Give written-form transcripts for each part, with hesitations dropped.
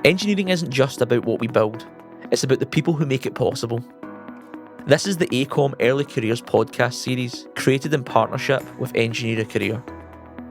Engineering isn't just about what we build, it's about the people who make it possible. This is the AECOM Early Careers podcast series, created in partnership with Engineer a Career.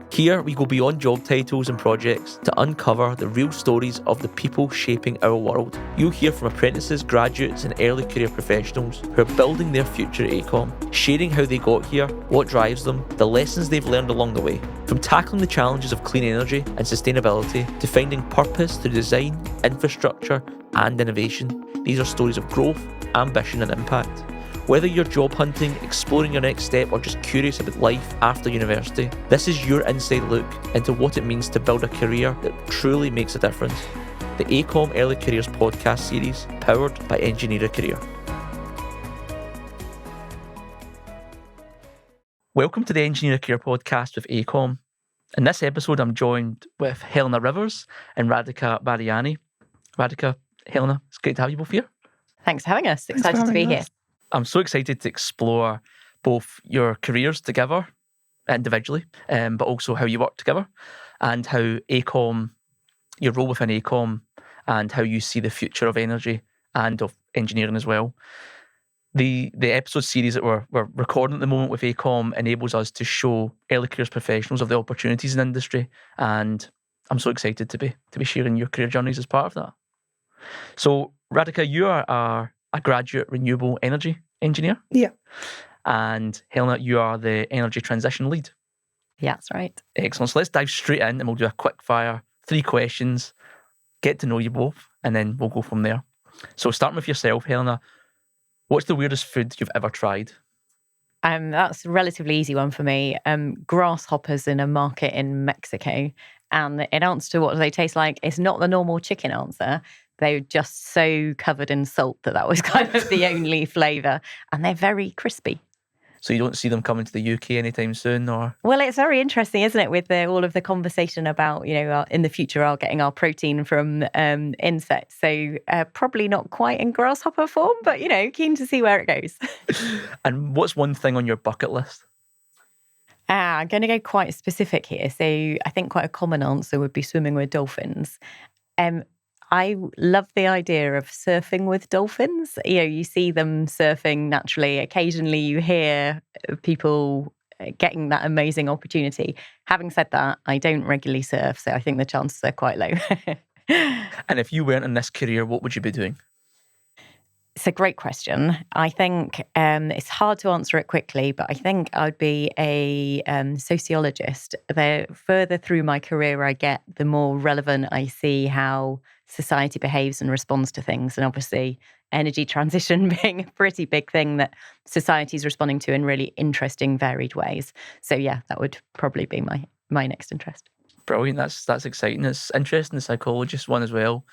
Here, we go beyond job titles and projects to uncover the real stories of the people shaping our world. You'll hear from apprentices, graduates, and early career professionals who are building their future at AECOM, sharing how they got here, what drives them, the lessons they've learned along the way. From tackling the challenges of clean energy and sustainability to finding purpose through design, infrastructure, and innovation, these are stories of growth, ambition, and impact. Whether you're job hunting, exploring your next step, or just curious about life after university, this is your inside look into what it means to build a career that truly makes a difference. The AECOM Early Careers podcast series, powered by Engineer a Career. Welcome to the Engineer a Career podcast with AECOM. In this episode, I'm joined with Helena Rivers and Radhika Badiani. Radhika, Helena, it's great to have you both here. Thanks for having us. Excited to be here. I'm so excited to explore both your careers together individually, but also how you work together and how AECOM, your role within AECOM, and how you see the future of energy and of engineering as well. The episode series that we're recording at the moment with AECOM enables us to show early careers professionals of the opportunities in industry, and I'm so excited to be sharing your career journeys as part of that. So, Radhika, you are a graduate renewable energy engineer. Yeah. And Helena, you are the energy transition lead. Yeah, that's right. Excellent. So let's dive straight in and we'll do a quick fire, 3 questions, get to know you both, and then we'll go from there. So starting with yourself, Helena, what's the weirdest food you've ever tried? That's a relatively easy one for me. Grasshoppers in a market in Mexico. And in answer to what do they taste like, it's not the normal chicken answer. They're just so covered in salt that was kind of the only flavour. And they're very crispy. So you don't see them coming to the UK anytime soon, or? Well, it's very interesting, isn't it, with all of the conversation about, in the future, getting our protein from insects. So probably not quite in grasshopper form, but, keen to see where it goes. And what's one thing on your bucket list? I'm going to go quite specific here. So I think quite a common answer would be swimming with dolphins. I love the idea of surfing with dolphins. You see them surfing naturally. Occasionally you hear people getting that amazing opportunity. Having said that, I don't regularly surf, so I think the chances are quite low. And if you weren't in this career, what would you be doing? It's a great question. I think it's hard to answer it quickly, but I think I'd be a sociologist. The further through my career I get, the more relevant I see how society behaves and responds to things. And obviously, energy transition being a pretty big thing that society is responding to in really interesting, varied ways. So yeah, that would probably be my next interest. Brilliant. That's exciting. It's interesting, the psychologist one as well.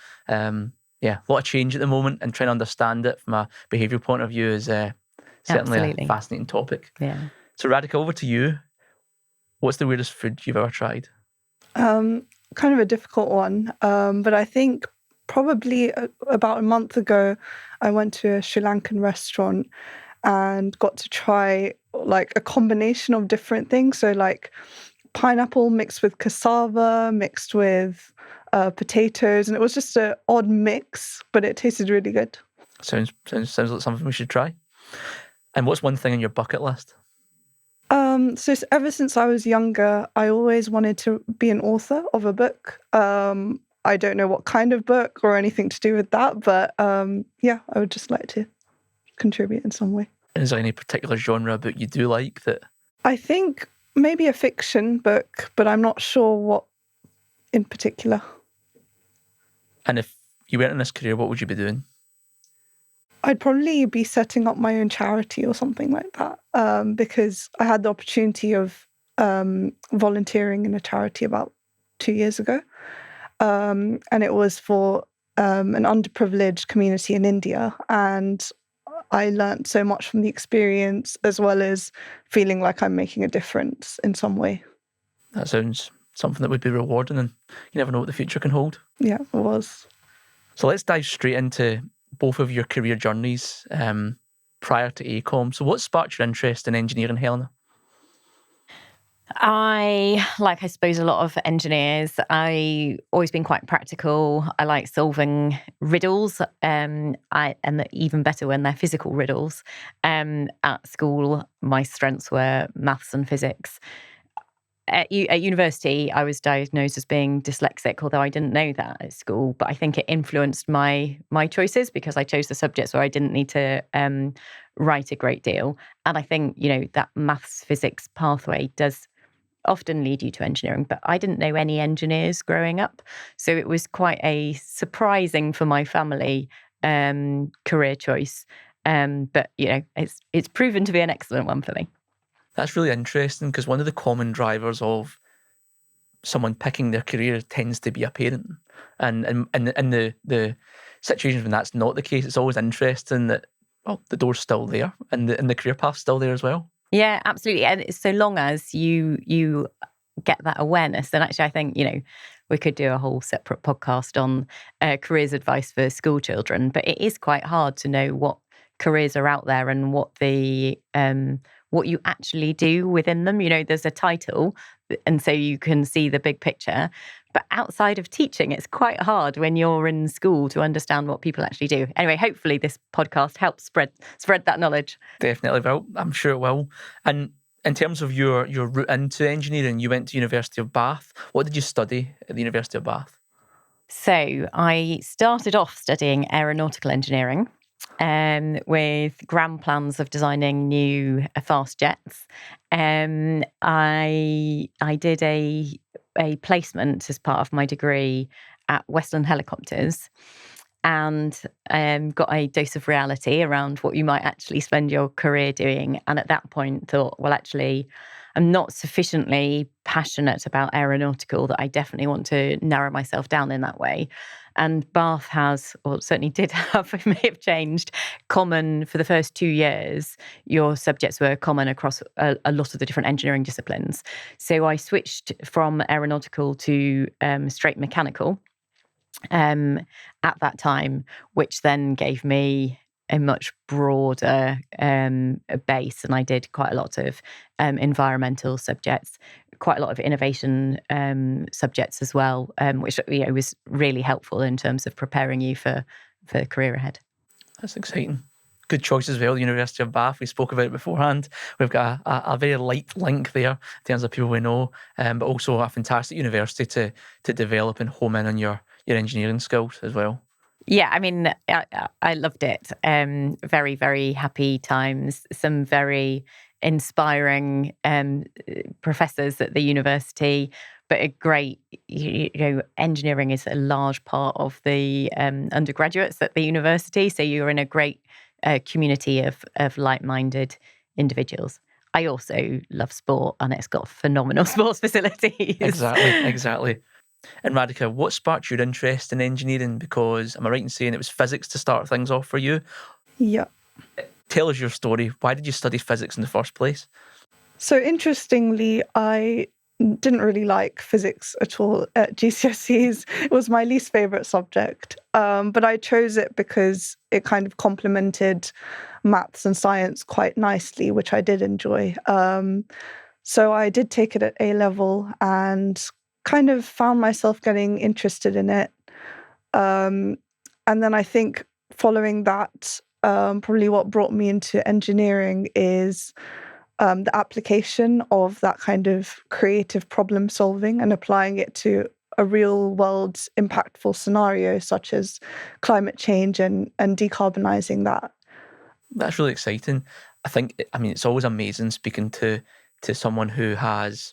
Yeah, a lot of change at the moment, and trying to understand it from a behavioural point of view is certainly Absolutely. a fascinating topic. Yeah. So Radhika, over to you. What's the weirdest food you've ever tried? Kind of a difficult one, but I think probably about a month ago, I went to a Sri Lankan restaurant and got to try like a combination of different things. So like pineapple mixed with cassava, mixed with potatoes, and it was just an odd mix, but it tasted really good. Sounds like something we should try. And what's one thing on your bucket list? So ever since I was younger, I always wanted to be an author of a book. I don't know what kind of book or anything to do with that, but yeah, I would just like to contribute in some way. And is there any particular genre of book you do like that? I think maybe a fiction book, but I'm not sure what in particular. And if you weren't in this career, what would you be doing? I'd probably be setting up my own charity or something like that, because I had the opportunity of volunteering in a charity about 2 years ago. And it was for an underprivileged community in India. And I learned so much from the experience, as well as feeling like I'm making a difference in some way. That sounds something that would be rewarding, and you never know what the future can hold. Yeah, it was. So let's dive straight into both of your career journeys prior to AECOM. So what sparked your interest in engineering, Helena? I suppose a lot of engineers, I always been quite practical. I like solving riddles, and even better when they're physical riddles. At school, my strengths were maths and physics. At university, I was diagnosed as being dyslexic, although I didn't know that at school. But I think it influenced my choices because I chose the subjects where I didn't need to write a great deal. And I think, that maths physics pathway does often lead you to engineering, but I didn't know any engineers growing up. So it was quite a surprising for my family career choice. But, it's proven to be an excellent one for me. That's really interesting because one of the common drivers of someone picking their career tends to be a parent. And in the situations when that's not the case, it's always interesting that, the door's still there and the career path's still there as well. Yeah, absolutely. And so long as you get that awareness, then actually I think, we could do a whole separate podcast on careers advice for school children. But it is quite hard to know what careers are out there and what what you actually do within them. There's a title, and so you can see the big picture. But outside of teaching, it's quite hard when you're in school to understand what people actually do. Anyway, hopefully this podcast helps spread that knowledge. Definitely will. I'm sure it will. And in terms of your route into engineering, you went to University of Bath. What did you study at the University of Bath? So I started off studying aeronautical engineering, with grand plans of designing new fast jets. I did a placement as part of my degree at Westland Helicopters, and got a dose of reality around what you might actually spend your career doing. And at that point thought, well, actually, I'm not sufficiently passionate about aeronautical that I definitely want to narrow myself down in that way. And Bath has, or certainly did have, it may have changed, common for the first 2 years. Your subjects were common across a lot of the different engineering disciplines. So I switched from aeronautical to straight mechanical at that time, which then gave me a much broader base. And I did quite a lot of environmental subjects, quite a lot of innovation subjects as well, which was really helpful in terms of preparing you for the career ahead. That's exciting. Good choice as well, the University of Bath. We spoke about it beforehand. We've got a very light link there in terms of people we know, but also a fantastic university to develop and home in on your engineering skills as well. Yeah, I mean, I loved it. Very, very happy times. Some very inspiring professors at the university, but a great, engineering is a large part of the undergraduates at the university. So you're in a great community of like-minded individuals. I also love sport, and it's got phenomenal sports facilities. Exactly. And Radhika, what sparked your interest in engineering? Because am I right in saying it was physics to start things off for you? Yeah. Tell us your story. Why did you study physics in the first place? So interestingly, I didn't really like physics at all at GCSEs. It was my least favourite subject. But I chose it because it kind of complemented maths and science quite nicely, which I did enjoy. So I did take it at A-level and kind of found myself getting interested in it. And then I think following that, probably what brought me into engineering is the application of that kind of creative problem solving and applying it to a real world impactful scenario such as climate change and decarbonising that. That's really exciting. It's always amazing speaking to someone who has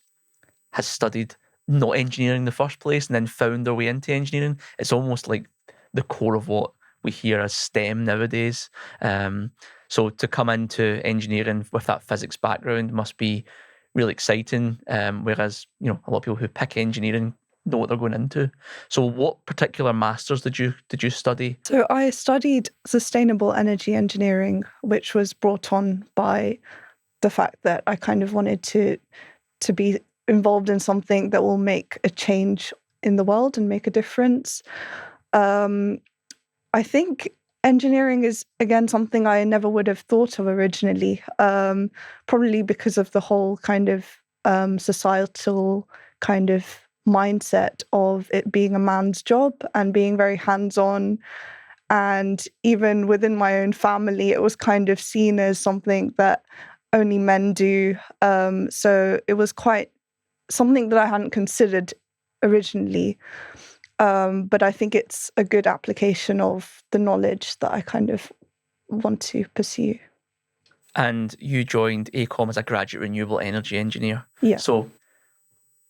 studied not engineering in the first place and then found their way into engineering. It's almost like the core of what we hear as STEM nowadays. So to come into engineering with that physics background must be really exciting. Whereas, a lot of people who pick engineering know what they're going into. So what particular masters did you study? So I studied sustainable energy engineering, which was brought on by the fact that I kind of wanted to be involved in something that will make a change in the world and make a difference. I think engineering is, again, something I never would have thought of originally, probably because of the whole kind of societal kind of mindset of it being a man's job and being very hands-on. And even within my own family, it was kind of seen as something that only men do. So it was quite something that I hadn't considered originally. But I think it's a good application of the knowledge that I kind of want to pursue. And you joined AECOM as a graduate renewable energy engineer. Yeah. So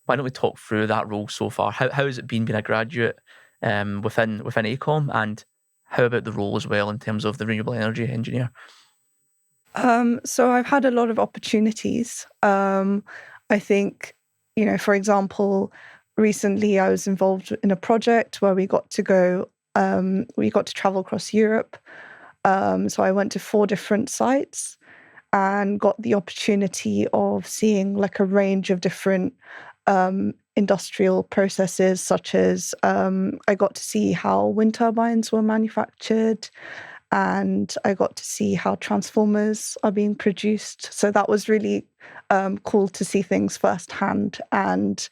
why don't we talk through that role so far? How has it been being a graduate within AECOM, and how about the role as well in terms of the renewable energy engineer? So I've had a lot of opportunities. I think, for example, recently I was involved in a project where we got to travel across Europe. So I went to 4 different sites and got the opportunity of seeing like a range of different industrial processes, such as I got to see how wind turbines were manufactured, and I got to see how transformers are being produced. So that was really cool to see things firsthand, and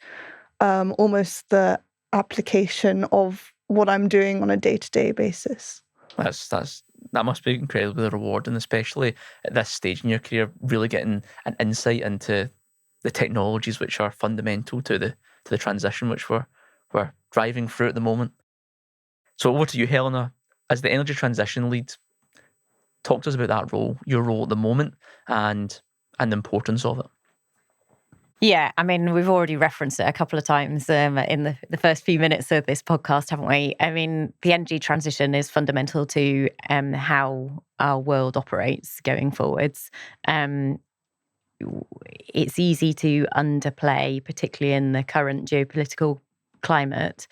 almost the application of what I'm doing on a day-to-day basis. That must be incredibly rewarding, especially at this stage in your career, really getting an insight into the technologies which are fundamental to the transition which we're driving through at the moment. So over to you, Helena, as the energy transition lead. Talk to us about that role, your role at the moment, and the importance of it. Yeah, I mean, we've already referenced it a couple of times in the first few minutes of this podcast, haven't we? I mean, the energy transition is fundamental to how our world operates going forwards. It's easy to underplay, particularly in the current geopolitical climate,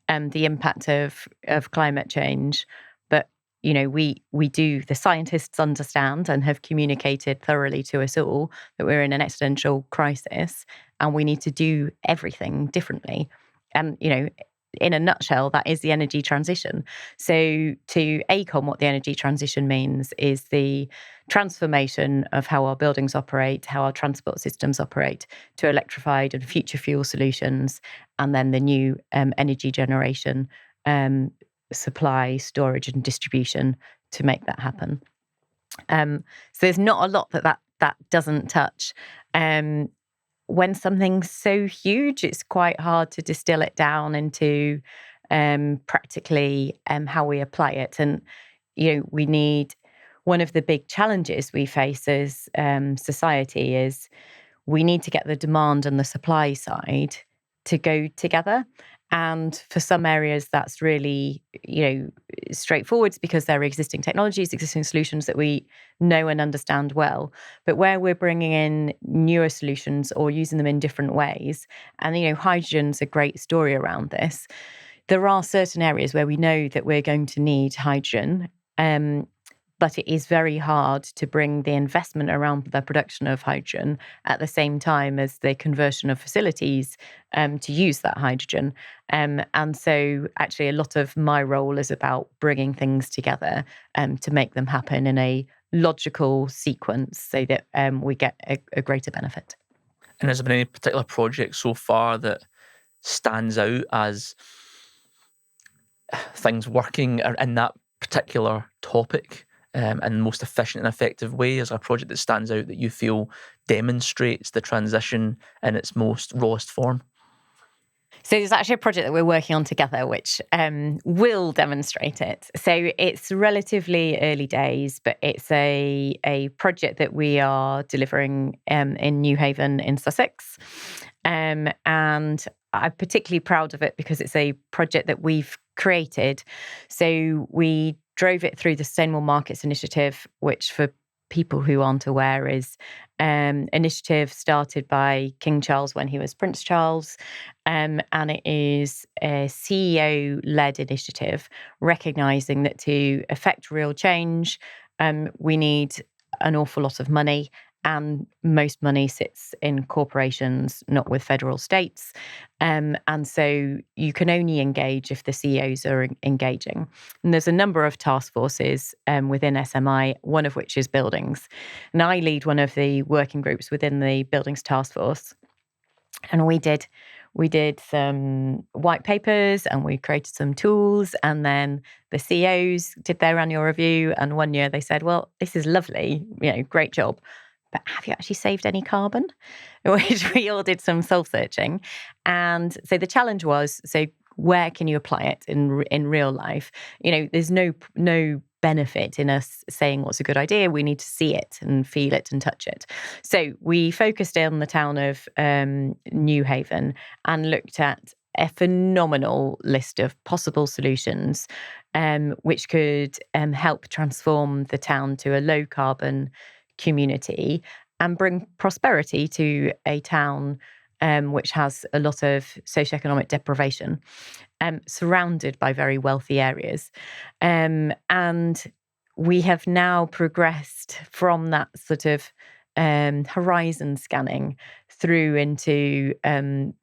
the impact of climate change. But the scientists understand and have communicated thoroughly to us all that we're in an existential crisis and we need to do everything differently. And, in a nutshell, that is the energy transition. So to AECOM, what the energy transition means is the transformation of how our buildings operate, how our transport systems operate, to electrified and future fuel solutions, and then the new energy generation, supply, storage and distribution to make that happen. So there's not a lot that doesn't touch. When something's so huge, it's quite hard to distill it down into practically how we apply it. And, we need, one of the big challenges we face as society is we need to get the demand and the supply side to go together. And for some areas, that's really, straightforward because there are existing technologies, existing solutions that we know and understand well. But where we're bringing in newer solutions or using them in different ways, and, hydrogen's a great story around this. There are certain areas where we know that we're going to need hydrogen, but it is very hard to bring the investment around the production of hydrogen at the same time as the conversion of facilities to use that hydrogen. And so actually a lot of my role is about bringing things together to make them happen in a logical sequence so that we get a greater benefit. And has there been any particular project so far that stands out as things working in that particular topic in the most efficient and effective way? Is there a project that stands out that you feel demonstrates the transition in its most rawest form? So there's actually a project that we're working on together which will demonstrate it. So it's relatively early days, but it's a project that we are delivering in Newhaven in Sussex. And I'm particularly proud of it because it's a project that we've created. So we drove it through the Sustainable Markets Initiative, which for people who aren't aware is an initiative started by King Charles when he was Prince Charles. And it is a CEO-led initiative, recognising that to effect real change, we need an awful lot of money. And most money sits in corporations, not with federal states. And so you can only engage if the CEOs are engaging. And there's a number of task forces within SMI, one of which is buildings. And I lead one of the working groups within the buildings task force. And we did some white papers and we created some tools, and then the CEOs did their annual review, and one year they said, well, this is lovely, great job, but have you actually saved any carbon? Which we all did some soul searching. And so the challenge was, so where can you apply it in real life? There's no benefit in us saying what's a good idea. We need to see it and feel it and touch it. So we focused on the town of New Haven and looked at a phenomenal list of possible solutions which could help transform the town to a low carbon community and bring prosperity to a town which has a lot of socioeconomic deprivation, surrounded by very wealthy areas. And we have now progressed from that sort of horizon scanning through into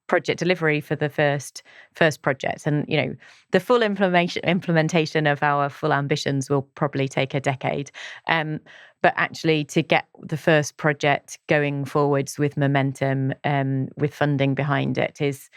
project delivery for the first project. And, the full implementation of our full ambitions will probably take a decade. But actually to get the first project going forwards with momentum, with funding behind it is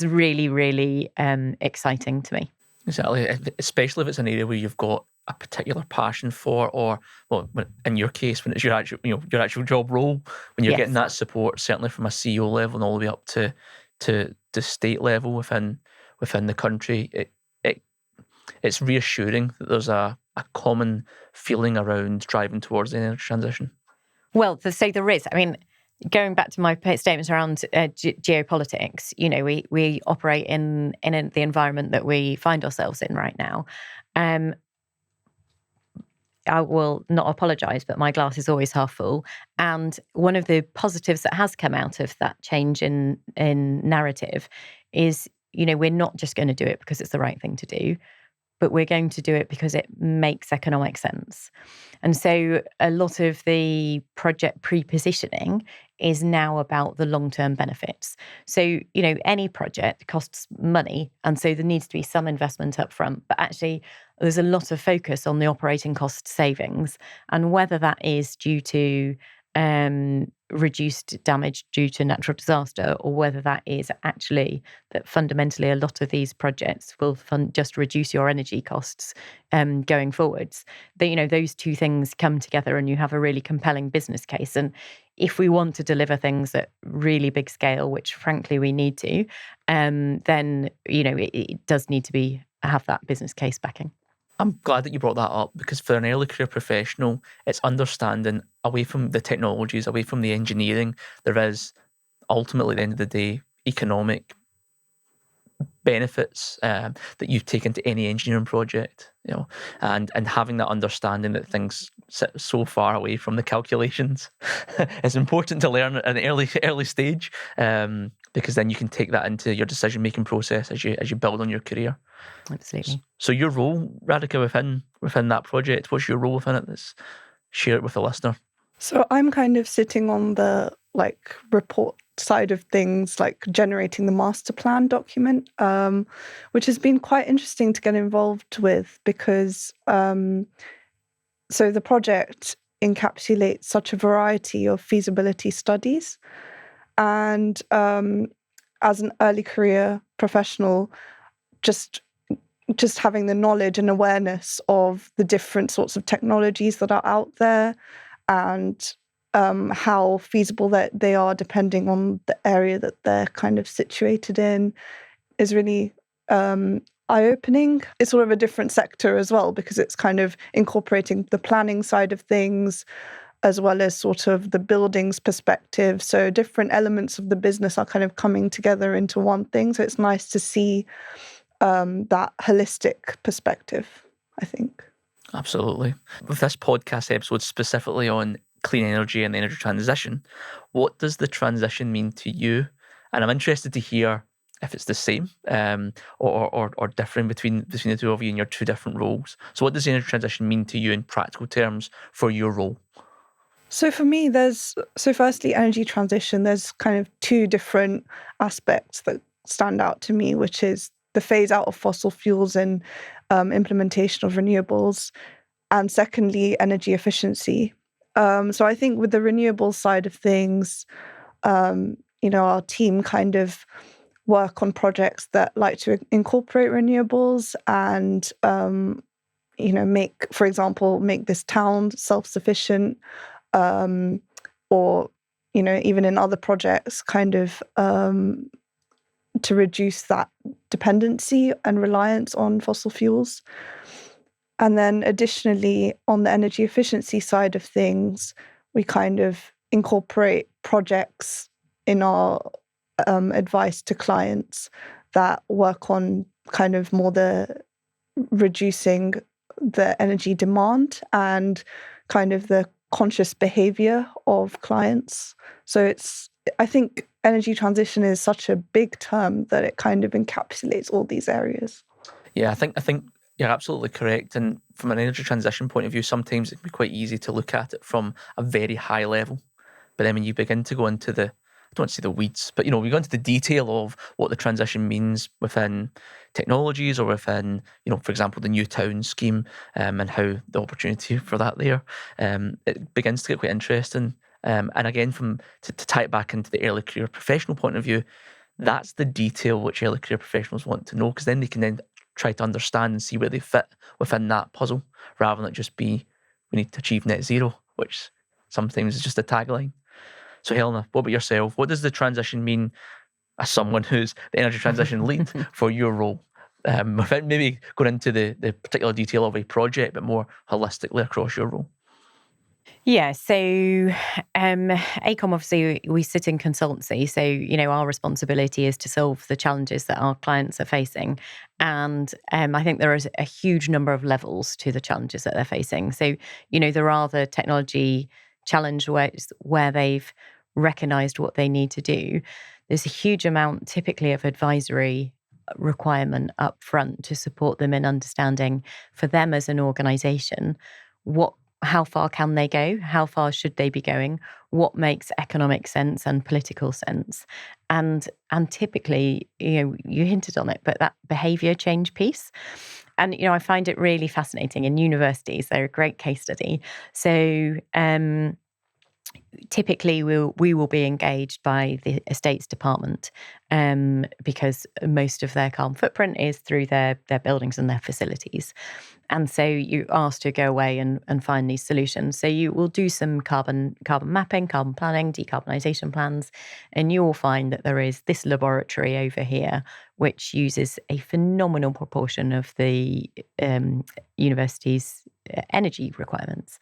really, really exciting to me. Exactly, especially if it's an area where you've got a particular passion for, or, well, in your case, when it's your actual job role, when you're getting that support, certainly from a CEO level and all the way up to the state level within the country, it's reassuring that there's a common feeling around driving towards the energy transition. Well, so there is. I mean, going back to my statements around geopolitics, we operate in the environment that we find ourselves in right now. I will not apologise, but my glass is always half full. And one of the positives that has come out of that change in narrative is, we're not just going to do it because it's the right thing to do, but we're going to do it because it makes economic sense. And so a lot of the project pre-positioning is now about the long-term benefits. So, any project costs money, and so there needs to be some investment up front, but actually there's a lot of focus on the operating cost savings, and whether that is due to reduced damage due to natural disaster, or whether that is actually that fundamentally a lot of these projects will just reduce your energy costs going forwards. Those two things come together and you have a really compelling business case. And if we want to deliver things at really big scale, which frankly we need to, then it does need to have that business case backing. I'm glad that you brought that up, because for an early career professional, it's understanding, away from the technologies, away from the engineering, there is ultimately, at the end of the day, economic benefits that you take into any engineering project, and having that understanding that things sit so far away from the calculations is important to learn at an early stage, because then you can take that into your decision making process as you build on your career. Absolutely. So your role, Radhika, within that project, what's your role within it? Let's share it with the listener. So I'm kind of sitting on the report side of things, like generating the master plan document, which has been quite interesting to get involved with, because so the project encapsulates such a variety of feasibility studies, and as an early career professional, just having the knowledge and awareness of the different sorts of technologies that are out there, and how feasible that they are depending on the area that they're kind of situated in, is really eye-opening. It's sort of a different sector as well, because it's kind of incorporating the planning side of things as well as sort of the buildings perspective. So different elements of the business are kind of coming together into one thing. So it's nice to see that holistic perspective, I think. Absolutely. With this podcast episode specifically on clean energy and the energy transition, what does the transition mean to you? And I'm interested to hear if it's the same or different between the two of you in your two different roles. So what does the energy transition mean to you in practical terms for your role? So for me, firstly, energy transition, there's kind of two different aspects that stand out to me, which is the phase out of fossil fuels and implementation of renewables, and secondly, energy efficiency. So I think with the renewables side of things, our team kind of work on projects that like to incorporate renewables and, for example, make this town self-sufficient, or, even in other projects, kind of to reduce that dependency and reliance on fossil fuels. And then additionally, on the energy efficiency side of things, we kind of incorporate projects in our advice to clients that work on kind of more the reducing the energy demand and kind of the conscious behavior of clients. So I think energy transition is such a big term that it kind of encapsulates all these areas. Yeah, I think you're absolutely correct. And from an energy transition point of view, sometimes it can be quite easy to look at it from a very high level. But then when you begin to go into I don't want to say the weeds, but we go into the detail of what the transition means within technologies or within, for example, the New Town scheme, and how the opportunity for that there, it begins to get quite interesting. And again, to tie it back into the early career professional point of view, that's the detail which early career professionals want to know, because then they can then try to understand and see where they fit within that puzzle, rather than it just be, we need to achieve net zero, which sometimes is just a tagline. So Helena, what about yourself? What does the transition mean as someone who's the energy transition lead for your role? Without maybe going into the particular detail of a project, but more holistically across your role. Yeah, so AECOM, obviously, we sit in consultancy. So, our responsibility is to solve the challenges that our clients are facing. And I think there is a huge number of levels to the challenges that they're facing. So, there are the technology challenge where they've recognised what they need to do. There's a huge amount, typically, of advisory requirement up front to support them in understanding, for them as an organisation, how far can they go? How far should they be going? What makes economic sense and political sense? And typically, you hinted on it, but that behaviour change piece. And, I find it really fascinating. In universities, they're a great case study. So typically we will be engaged by the estates department, because most of their carbon footprint is through their buildings and their facilities. And so you asked to go away and find these solutions. So you will do some carbon mapping, carbon planning, decarbonisation plans, and you will find that there is this laboratory over here which uses a phenomenal proportion of the university's energy requirements.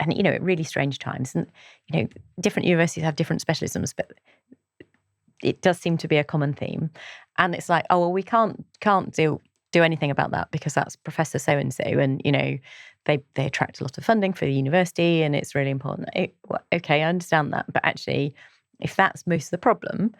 And, at really strange times. And, different universities have different specialisms, but it does seem to be a common theme. And it's like, oh, well, we can't do anything about that because that's Professor so-and-so. And, they attract a lot of funding for the university and it's really important. Okay, I understand that. But actually, if that's most of the problem,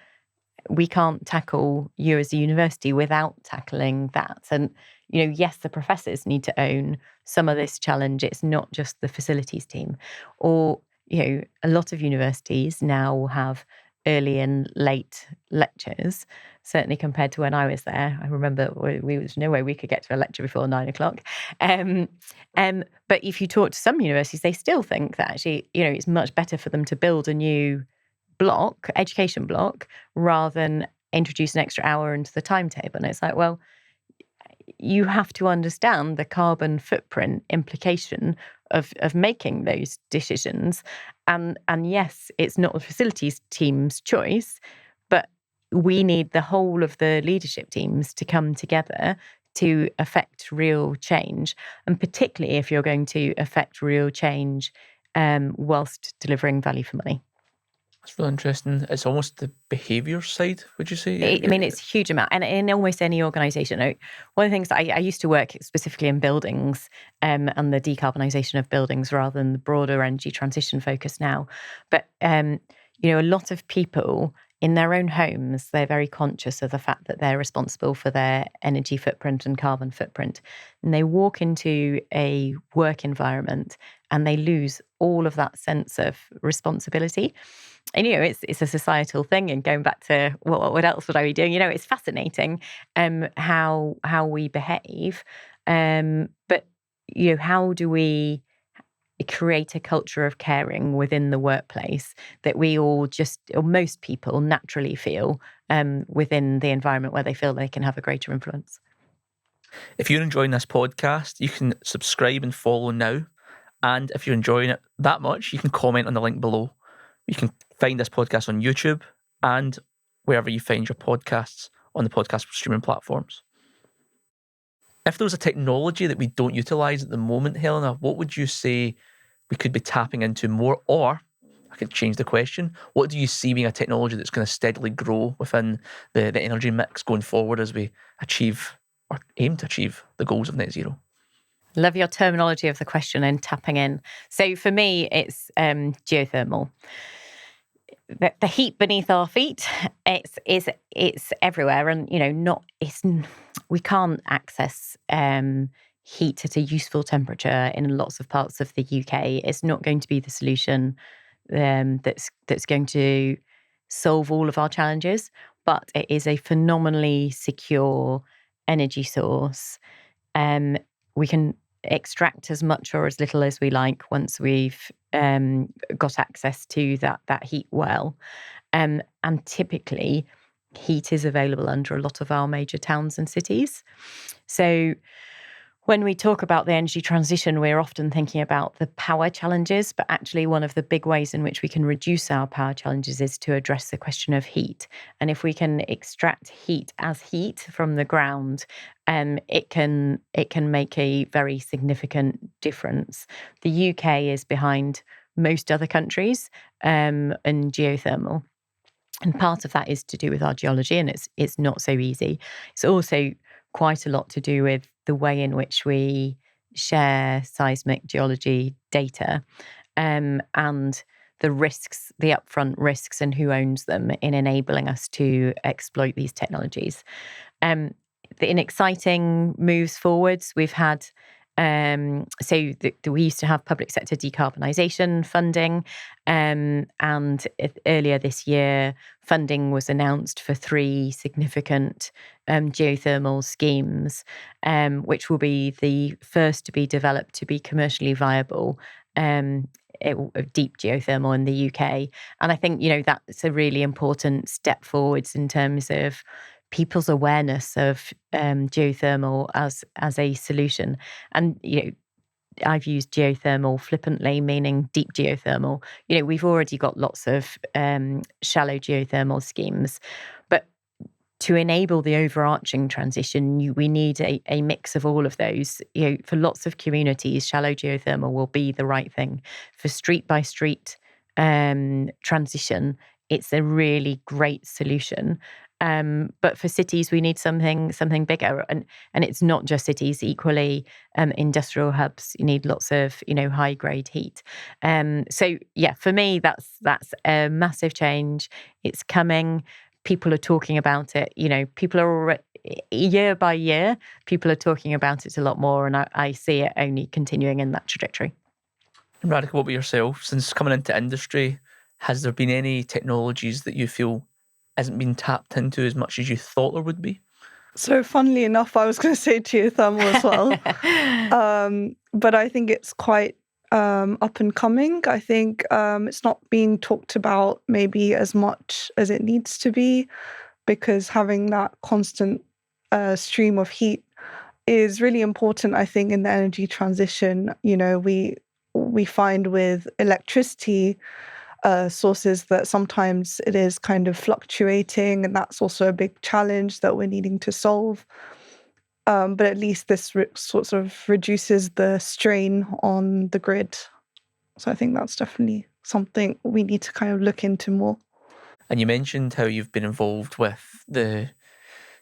we can't tackle you as a university without tackling that. And, yes, the professors need to own some of this challenge. It's not just the facilities team. Or, a lot of universities now have early and late lectures, certainly compared to when I was there. I remember there was no way we could get to a lecture before 9 o'clock. But if you talk to some universities, they still think that actually, it's much better for them to build a new education block, rather than introduce an extra hour into the timetable. And it's like, well, you have to understand the carbon footprint implication of making those decisions. And yes, it's not the facilities team's choice, but we need the whole of the leadership teams to come together to affect real change. And particularly if you're going to affect real change whilst delivering value for money. That's really interesting. It's almost the behaviour side, would you say? It's a huge amount. And in almost any organisation, one of the things that I used to work specifically in buildings, and the decarbonisation of buildings rather than the broader energy transition focus now. But, a lot of people in their own homes, they're very conscious of the fact that they're responsible for their energy footprint and carbon footprint. And they walk into a work environment and they lose all of that sense of responsibility. And, it's a societal thing. And going back to what else would I be doing? It's fascinating how we behave. But, how do we, create a culture of caring within the workplace that we all or most people naturally feel within the environment where they feel they can have a greater influence. If you're enjoying this podcast, you can subscribe and follow now. And if you're enjoying it that much, you can comment on the link below. You can find this podcast on YouTube and wherever you find your podcasts on the podcast streaming platforms. If there was a technology that we don't utilise at the moment, Helena, what would you say we could be tapping into more? Or, I could change the question, what do you see being a technology that's going to steadily grow within the energy mix going forward as we achieve or aim to achieve the goals of net zero? Love your terminology of the question and tapping in. So for me, it's geothermal. The heat beneath our feet, it's everywhere, and we can't access heat at a useful temperature in lots of parts of the UK. It's not going to be the solution that's going to solve all of our challenges, but it is a phenomenally secure energy source. We can extract as much or as little as we like once we've got access to that heat well. And typically, heat is available under a lot of our major towns and cities. So when we talk about the energy transition, we're often thinking about the power challenges, but actually one of the big ways in which we can reduce our power challenges is to address the question of heat. And if we can extract heat as heat from the ground, it can make a very significant difference. The UK is behind most other countries in geothermal. And part of that is to do with our geology, and it's not so easy. It's also quite a lot to do with the way in which we share seismic geology data, and the risks, the upfront risks, and who owns them in enabling us to exploit these technologies. In exciting moves forwards, we've had we used to have public sector decarbonisation funding, and earlier this year, funding was announced for 3 significant geothermal schemes, which will be the first to be developed to be commercially viable. Deep geothermal in the UK. And I think, that's a really important step forwards in terms of people's awareness of geothermal as a solution. And, I've used geothermal flippantly, meaning deep geothermal. We've already got lots of shallow geothermal schemes, but to enable the overarching transition, we need a mix of all of those. For lots of communities, shallow geothermal will be the right thing. For street by street transition, it's a really great solution. But for cities, we need something bigger, and it's not just cities. Equally, industrial hubs, you need lots of high grade heat. So yeah, for me, that's a massive change. It's coming. People are talking about it. People are already, year by year, people are talking about it a lot more, and I see it only continuing in that trajectory. And Radhika, what about yourself? Since coming into industry, has there been any technologies that you feel hasn't been tapped into as much as you thought there would be? So funnily enough, I was going to say geothermal as well. But I think it's quite up and coming. I think it's not being talked about maybe as much as it needs to be, because having that constant stream of heat is really important, I think, in the energy transition. We find with electricity sources that sometimes it is kind of fluctuating, and that's also a big challenge that we're needing to solve. But at least this sort of reduces the strain on the grid. So I think that's definitely something we need to kind of look into more. And you mentioned how you've been involved with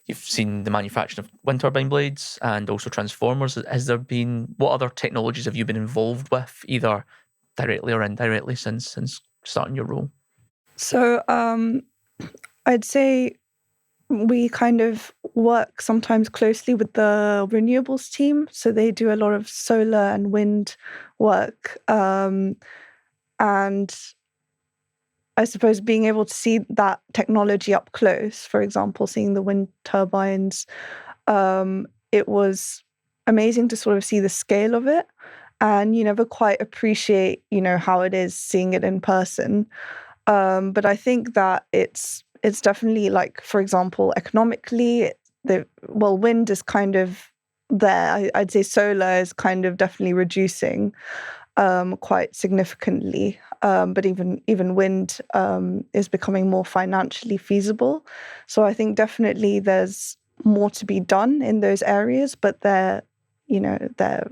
you've seen the manufacturing of wind turbine blades and also transformers. What other technologies have you been involved with, either directly or indirectly, since starting your role? So I'd say we kind of work sometimes closely with the Renewables team. So they do a lot of solar and wind work. And I suppose being able to see that technology up close, for example, seeing the wind turbines, it was amazing to sort of see the scale of it. and you never quite appreciate, how it is seeing it in person. But I think that it's definitely, like, for example, economically, wind is kind of there. I'd say solar is kind of definitely reducing quite significantly. But even wind is becoming more financially feasible. So I think definitely there's more to be done in those areas, but they're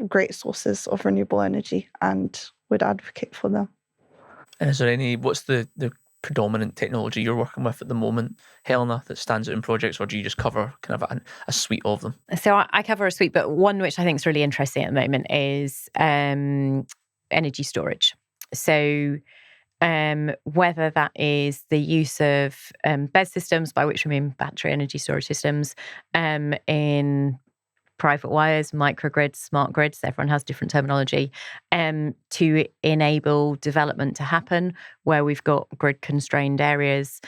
great sources of renewable energy and would advocate for them. And is there what's the predominant technology you're working with at the moment, Helena, that stands out in projects, or do you just cover kind of a suite of them? So I cover a suite, but one which I think is really interesting at the moment is energy storage. So whether that is the use of BESS systems, by which we mean battery energy storage systems, in private wires, microgrids, smart grids, everyone has different terminology, to enable development to happen where we've got grid constrained areas,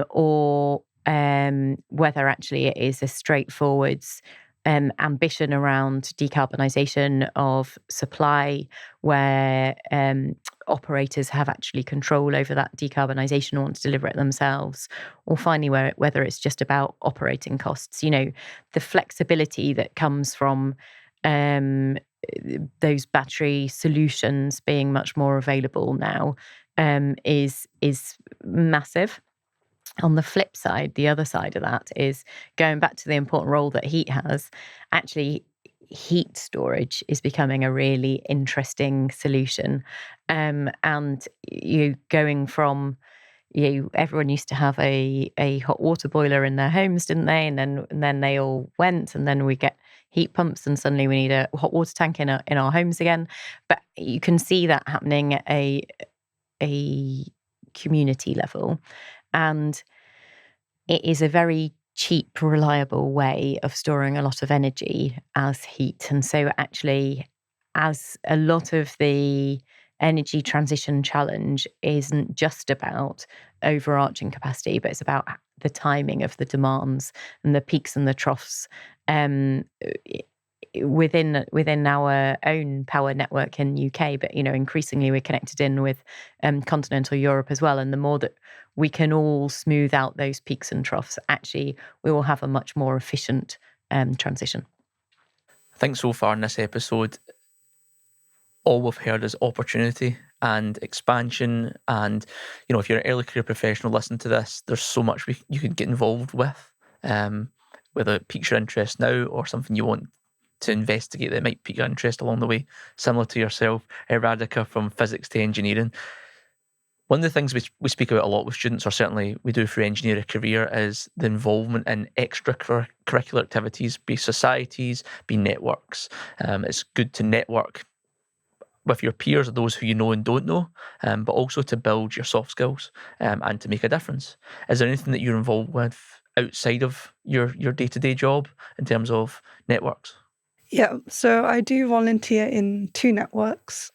or whether actually it is a straightforward ambition around decarbonisation of supply, where operators have actually control over that decarbonisation and want to deliver it themselves, or finally whether it's just about operating costs. The flexibility that comes from those battery solutions being much more available now is massive. On the flip side, the other side of that is going back to the important role that heat has. Actually, heat storage is becoming a really interesting solution. And going from, everyone used to have a hot water boiler in their homes, didn't they? And then they all went, and then we get heat pumps, and suddenly we need a hot water tank in our homes again. But you can see that happening at a community level. And it is a very cheap, reliable way of storing a lot of energy as heat. And so actually, as a lot of the energy transition challenge isn't just about overarching capacity, but it's about the timing of the demands and the peaks and the troughs within our own power network in UK, but increasingly we're connected in with continental Europe as well. And the more that we can all smooth out those peaks and troughs, actually we will have a much more efficient transition. I think so far in this episode, all we've heard is opportunity and expansion. And if you're an early career professional listening to this, there's so much you could get involved with, whether it piques your interest now or something you want to investigate that might pique your interest along the way, similar to yourself, Radhika, from physics to engineering. One of the things we speak about a lot with students, or certainly we do for Engineer a Career, is the involvement in extracurricular activities, be societies, be networks. It's good to network with your peers, or those who you know and don't know, but also to build your soft skills and to make a difference. Is there anything that you're involved with outside of your day-to-day job in terms of networks? Yeah, so I do volunteer in 2 networks.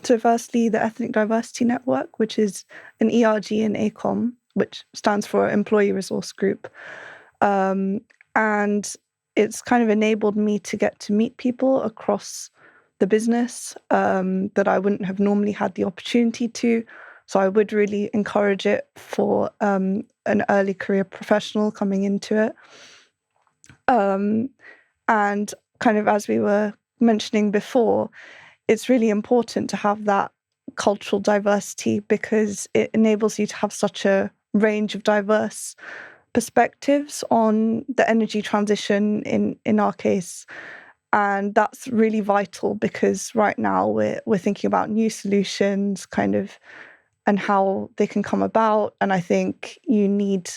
So firstly, the Ethnic Diversity Network, which is an ERG in AECOM, which stands for Employee Resource Group. And it's kind of enabled me to get to meet people across the business that I wouldn't have normally had the opportunity to. So I would really encourage it for an early career professional coming into it. And kind of as we were mentioning before, it's really important to have that cultural diversity because it enables you to have such a range of diverse perspectives on the energy transition in our case. And that's really vital because right now we're thinking about new solutions kind of and how they can come about. And I think you need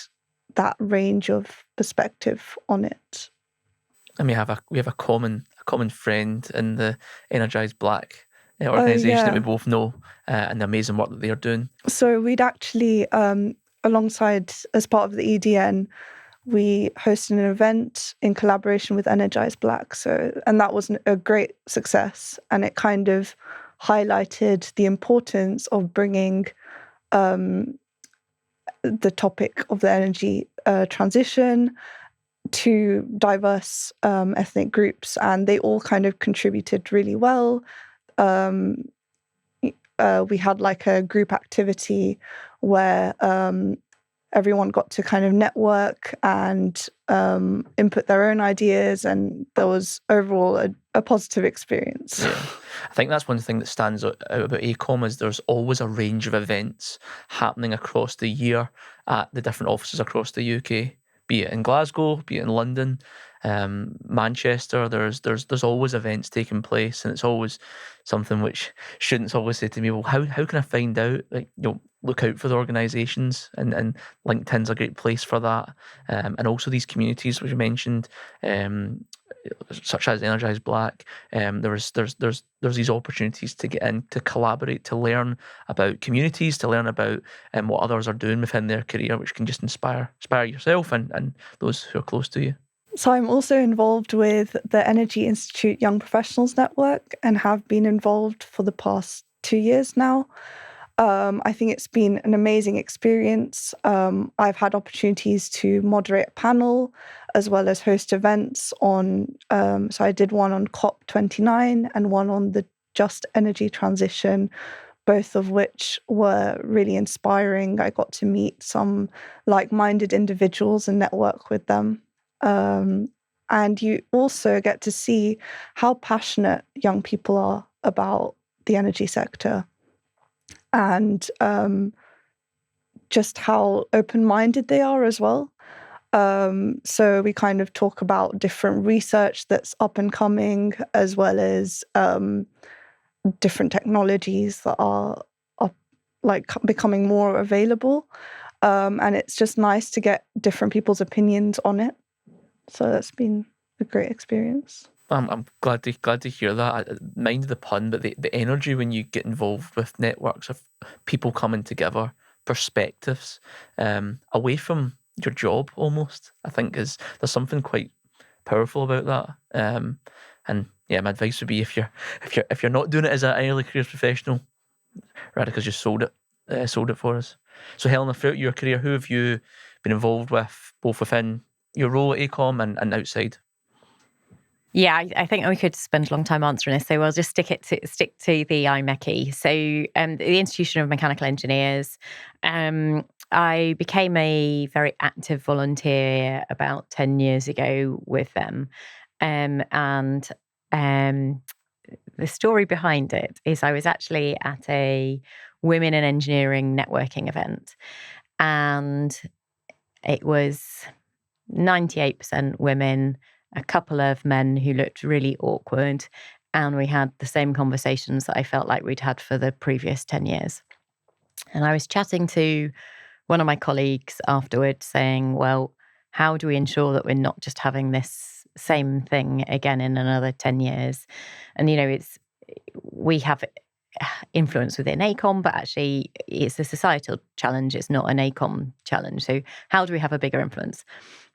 that range of perspective on it. And we have a common friend in the Energized Black organisation that we both know, and the amazing work that they're doing. So we'd actually, alongside, as part of the EDN, we hosted an event in collaboration with Energized Black. And that was a great success. And it kind of highlighted the importance of bringing the topic of the energy transition to diverse ethnic groups, and they all kind of contributed really well. we had like a group activity where everyone got to kind of network and input their own ideas, and there was overall a positive experience. Yeah. I think that's one thing that stands out about AECOM is there's always a range of events happening across the year at the different offices across the UK, be it in Glasgow, be it in London, Manchester. There's always events taking place, and it's always something which students always say to me, well, how can I find out? Like, look out for the organisations, and LinkedIn's a great place for that. And also these communities which you mentioned, such as Energize Black. There's these opportunities to get in, to collaborate, to learn about communities, to learn about what others are doing within their career, which can just inspire yourself and those who are close to you. So I'm also involved with the Energy Institute Young Professionals Network and have been involved for the past 2 years now. I think it's been an amazing experience. I've had opportunities to moderate a panel as well as host events on, so I did one on COP29 and one on the just energy transition, both of which were really inspiring. I got to meet some like-minded individuals and network with them. And you also get to see how passionate young people are about the energy sector, and just how open-minded they are as well. So we kind of talk about different research that's up and coming, as well as different technologies that are like becoming more available. And it's just nice to get different people's opinions on it. So that's been a great experience. I'm glad to hear that. Mind the pun, but the energy when you get involved with networks of people coming together, perspectives, away from your job almost, I think there's something quite powerful about that. And yeah, my advice would be if you're not doing it as an early careers professional, Radhika's just sold it for us. So Helena, throughout your career, who have you been involved with, both within your role at AECOM and outside? Yeah, I think we could spend a long time answering this, so we'll just stick to the IMechE. So the Institution of Mechanical Engineers, I became a very active volunteer about 10 years ago with them. And the story behind it is I was actually at a Women in Engineering networking event, and it was 98% women, a couple of men who looked really awkward, and we had the same conversations that I felt like we'd had for the previous 10 years. And I was chatting to one of my colleagues afterwards saying, well, how do we ensure that we're not just having this same thing again in another 10 years? And, we have influence within ACOM, but actually it's a societal challenge. It's not an ACOM challenge. So how do we have a bigger influence?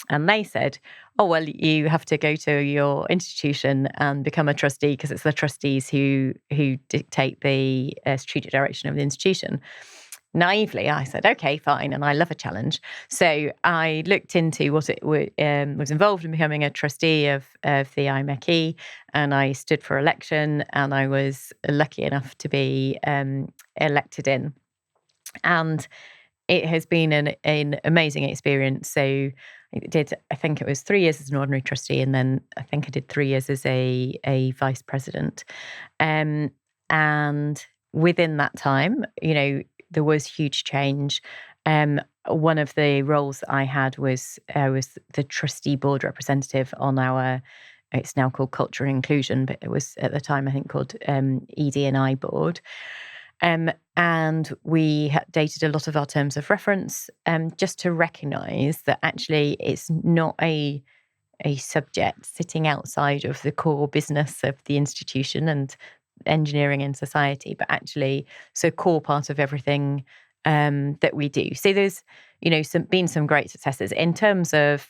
And they said, oh, well, you have to go to your institution and become a trustee, because it's the trustees who dictate the strategic direction of the institution. Naively, I said, okay, fine. And I love a challenge. So I looked into what it was involved in becoming a trustee of the IMechE, and I stood for election, and I was lucky enough to be elected in. And it has been an amazing experience. So I think it was 3 years as an ordinary trustee, and then I think I did 3 years as a vice president. And within that time, there was huge change. One of the roles that I had was the trustee board representative on it's now called Culture and Inclusion, but it was at the time I think called ED&I board. And we updated a lot of our terms of reference just to recognise that actually it's not a subject sitting outside of the core business of the institution and engineering in society, but actually so core part of everything that we do. So there's been some great successes in terms of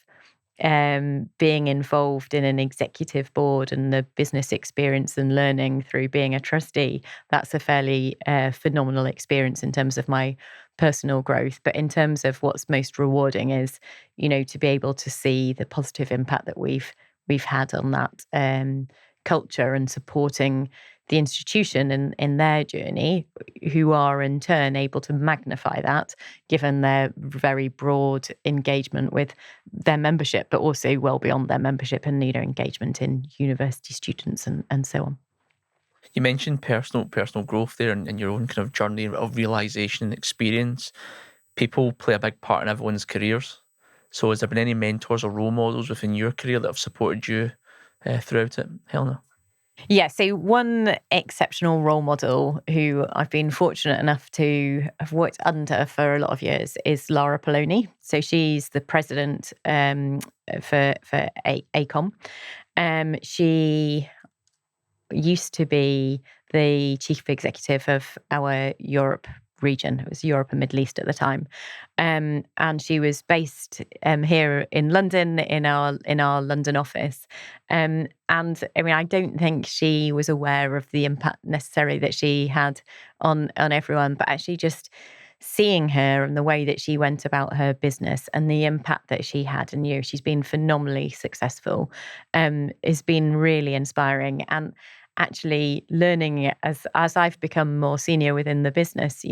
being involved in an executive board and the business experience and learning through being a trustee. That's a fairly phenomenal experience in terms of my personal growth. But in terms of what's most rewarding is to be able to see the positive impact that we've had on that culture and supporting the institution in their journey, who are in turn able to magnify that, given their very broad engagement with their membership, but also well beyond their membership and engagement in university students and so on. You mentioned personal growth there and your own kind of journey of realisation and experience. People play a big part in everyone's careers. So has there been any mentors or role models within your career that have supported you throughout it, Helena? Yeah, so one exceptional role model who I've been fortunate enough to have worked under for a lot of years is Lara Poloni. So she's the president for AECOM. She used to be the chief executive of our Europe region. It was Europe and Middle East at the time, and she was based here in London in our London office. And I mean, I don't think she was aware of the impact necessarily that she had on everyone, but actually just seeing her and the way that she went about her business and the impact that she had, and she's been phenomenally successful, has been really inspiring. And actually learning as I've become more senior within the business,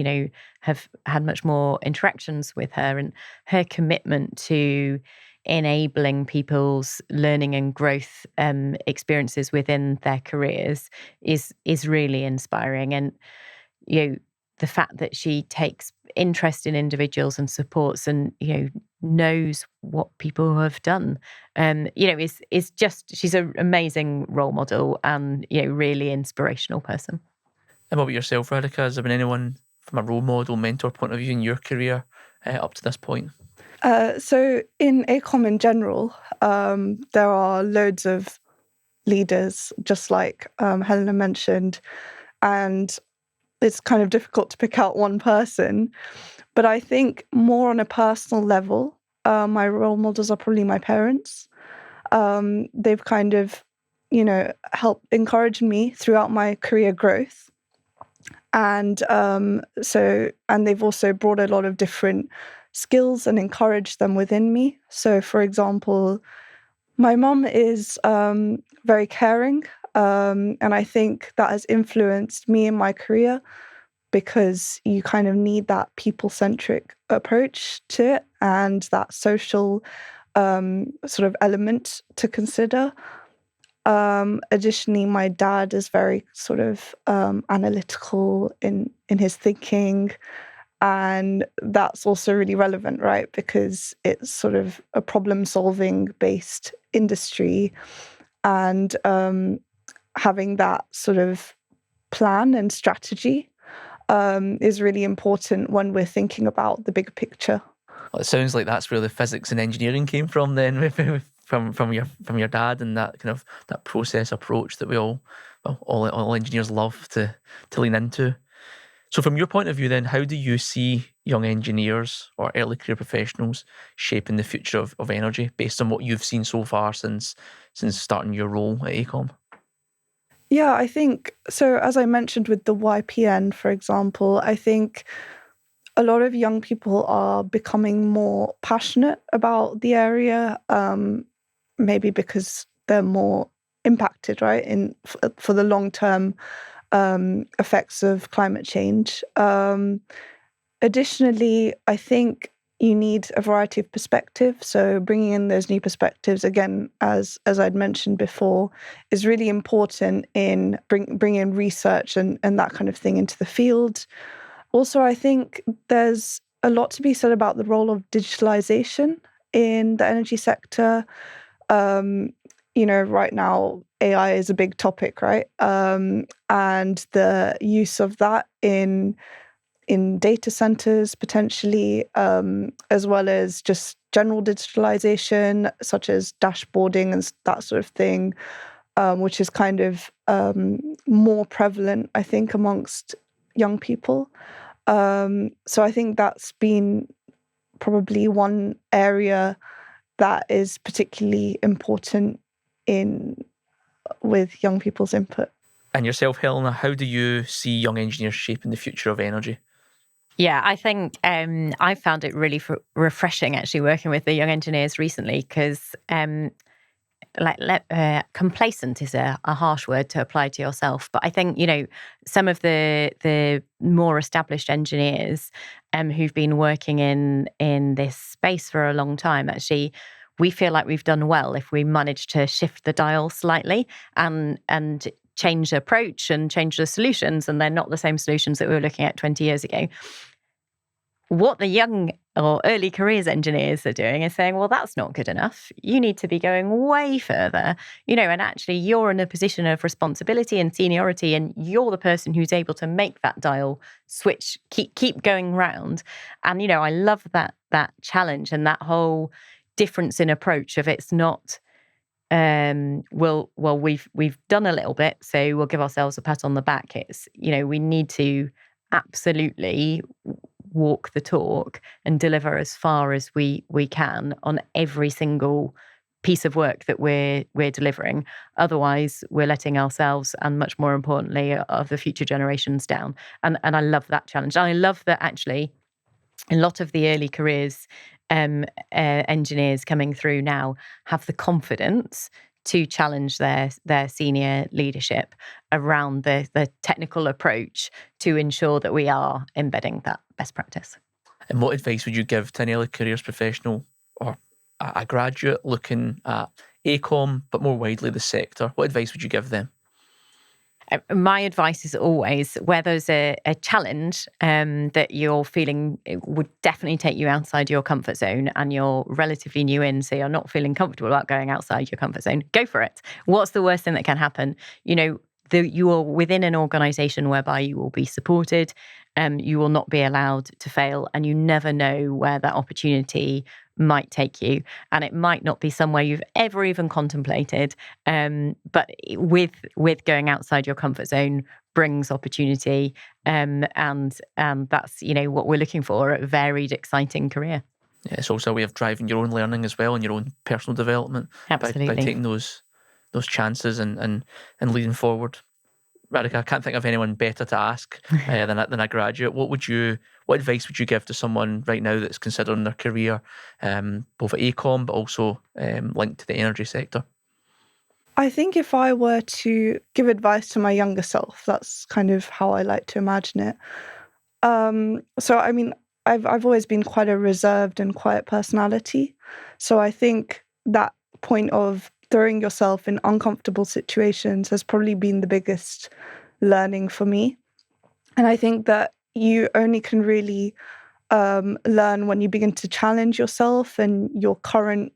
have had much more interactions with her, and her commitment to enabling people's learning and growth experiences within their careers is really inspiring. And the fact that she takes interest in individuals and supports and knows what people have done, is just, she's an amazing role model and really inspirational person. And what about yourself, Radhika? Has there been anyone from a role model, mentor point of view in your career up to this point? So in ACOM in general, there are loads of leaders, just like Helena mentioned, and it's kind of difficult to pick out one person. But I think more on a personal level, my role models are probably my parents. They've kind of, helped encourage me throughout my career growth. And they've also brought a lot of different skills and encouraged them within me. So, for example, my mum is very caring. And I think that has influenced me in my career, because you kind of need that people-centric approach to it and that social sort of element to consider. Additionally, my dad is very sort of analytical in his thinking, and that's also really relevant, right? Because it's sort of a problem-solving based industry, and having that sort of plan and strategy is really important when we're thinking about the bigger picture. Well, it sounds like that's where the physics and engineering came from then, from your dad, and that kind of that process approach that all engineers love to lean into. So from your point of view then, how do you see young engineers or early career professionals shaping the future of energy based on what you've seen so far since starting your role at AECOM? Yeah, I think so. As I mentioned with the YPN, for example, I think a lot of young people are becoming more passionate about the area, maybe because they're more impacted, right, for the long-term effects of climate change. Additionally, I think you need a variety of perspectives. So bringing in those new perspectives, again, as I'd mentioned before, is really important in bringing research and that kind of thing into the field. Also, I think there's a lot to be said about the role of digitalization in the energy sector. Right now, AI is a big topic, right? And the use of that in data centers potentially, as well as just general digitalization, such as dashboarding and that sort of thing, which is kind of more prevalent, I think, amongst young people. So I think that's been probably one area that is particularly important with young people's input. And yourself, Helena, how do you see young engineers shaping the future of energy? Yeah, I think I found it really refreshing actually working with the young engineers recently, because complacent is a harsh word to apply to yourself, but I think, some of the more established engineers who've been working in this space for a long time, actually, we feel like we've done well if we manage to shift the dial slightly and change the approach and change the solutions, and they're not the same solutions that we were looking at 20 years ago. What the young or early careers engineers are doing is saying, well, that's not good enough. You need to be going way further, and actually you're in a position of responsibility and seniority, and you're the person who's able to make that dial switch, keep going round. And, I love that challenge and that whole difference in approach of it's not, we've done a little bit, so we'll give ourselves a pat on the back. It's, we need to absolutely walk the talk and deliver as far as we can on every single piece of work that we're delivering. Otherwise, we're letting ourselves, and much more importantly, of the future generations down. And I love that challenge. I love that actually a lot of the early careers engineers coming through now have the confidence to challenge their senior leadership around the technical approach to ensure that we are embedding that best practice. And what advice would you give to an early careers professional or a graduate looking at AECOM, but more widely the sector? What advice would you give them? My advice is always, where there's a challenge that you're feeling it would definitely take you outside your comfort zone, and you're relatively new in, so you're not feeling comfortable about going outside your comfort zone, go for it. What's the worst thing that can happen? You are within an organisation whereby you will be supported, you will not be allowed to fail, and you never know where that opportunity might take you, and it might not be somewhere you've ever even contemplated, but with going outside your comfort zone brings opportunity, and that's what we're looking for, a varied, exciting career. Yeah, it's also a way of driving your own learning as well and your own personal development. Absolutely. by taking those chances and leading forward. Radhika, I can't think of anyone better to ask than a graduate. What advice would you give to someone right now that's considering their career, both at AECOM but also linked to the energy sector? I think if I were to give advice to my younger self, that's kind of how I like to imagine it. So I mean, I've always been quite a reserved and quiet personality. So I think that point of throwing yourself in uncomfortable situations has probably been the biggest learning for me. And I think that you only can really learn when you begin to challenge yourself and your current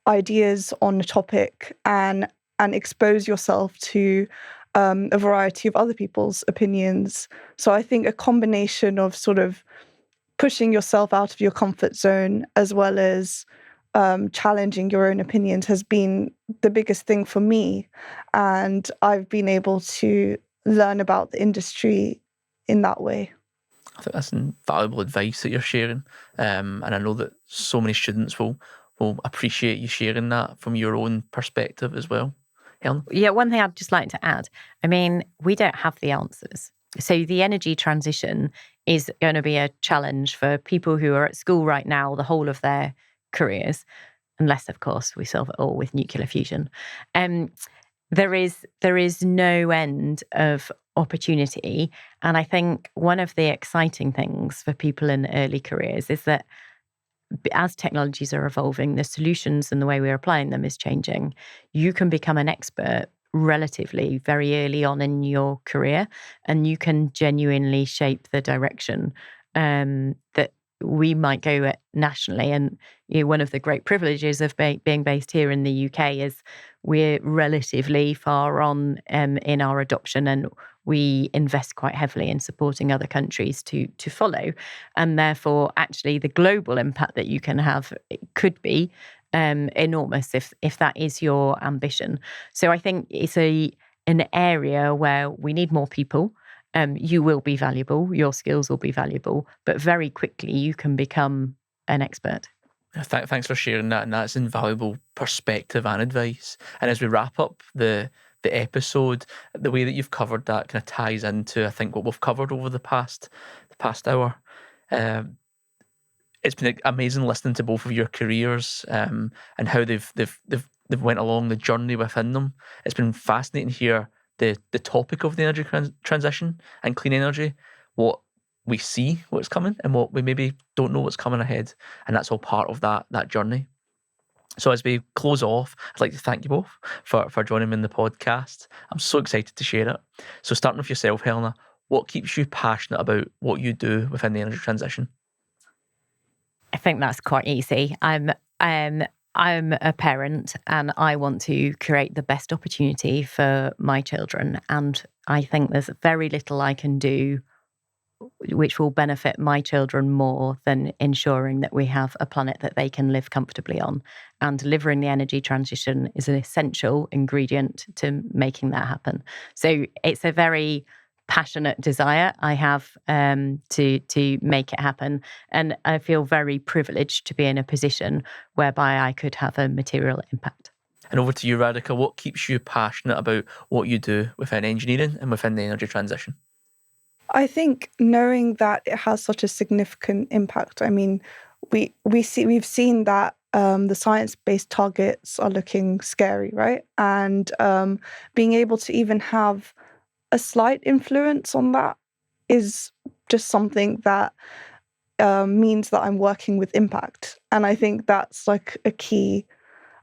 ideas on a topic, and expose yourself to a variety of other people's opinions. So I think a combination of sort of pushing yourself out of your comfort zone as well as challenging your own opinions has been the biggest thing for me. And I've been able to learn about the industry in that way. I think that's invaluable advice that you're sharing. And I know that so many students will appreciate you sharing that from your own perspective as well. Helena? Yeah, one thing I'd just like to add, I mean, we don't have the answers. So the energy transition is going to be a challenge for people who are at school right now the whole of their careers, unless, of course, we solve it all with nuclear fusion. There is no end of opportunity. And I think one of the exciting things for people in early careers is that as technologies are evolving, the solutions and the way we're applying them is changing. You can become an expert relatively very early on in your career, and you can genuinely shape the direction that we might go at nationally. And one of the great privileges of being based here in the UK is we're relatively far on in our adoption, and we invest quite heavily in supporting other countries to follow. And therefore, actually, the global impact that you can have could be enormous if that is your ambition. So I think it's an area where we need more people. You will be valuable, your skills will be valuable, but very quickly you can become an expert. Thanks for sharing that, and that's invaluable perspective and advice. And as we wrap up the episode, the way that you've covered that kind of ties into, I think, what we've covered over the past hour. It's been amazing listening to both of your careers and how they've they've went along the journey within them. It's been fascinating to hear the topic of the energy transition and clean energy, what we see what's coming and what we maybe don't know what's coming ahead, and that's all part of that journey. So as we close off, I'd like to thank you both for joining me in the podcast. I'm so excited to share it. So starting with yourself, Helena, what keeps you passionate about what you do within the energy transition? I think that's quite easy. I'm a parent and I want to create the best opportunity for my children. And I think there's very little I can do which will benefit my children more than ensuring that we have a planet that they can live comfortably on. And delivering the energy transition is an essential ingredient to making that happen. So it's a very passionate desire I have to make it happen. And I feel very privileged to be in a position whereby I could have a material impact. And over to you, Radhika, what keeps you passionate about what you do within engineering and within the energy transition? I think knowing that it has such a significant impact. I mean, we've seen that the science-based targets are looking scary, right? And being able to even have a slight influence on that is just something that means that I'm working with impact. And I think that's like a key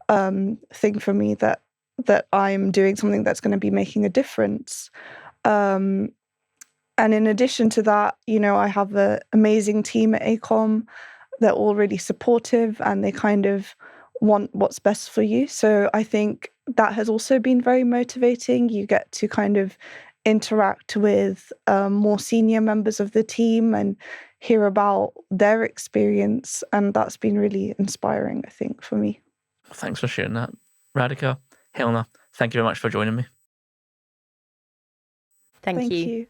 thing for me, that I'm doing something that's going to be making a difference. And in addition to that, I have an amazing team at AECOM. They're all really supportive and they kind of want what's best for you. So I think that has also been very motivating. You get to kind of interact with more senior members of the team and hear about their experience. And that's been really inspiring, I think, for me. Thanks for sharing that. Radhika, Helena, thank you very much for joining me. Thank you. you.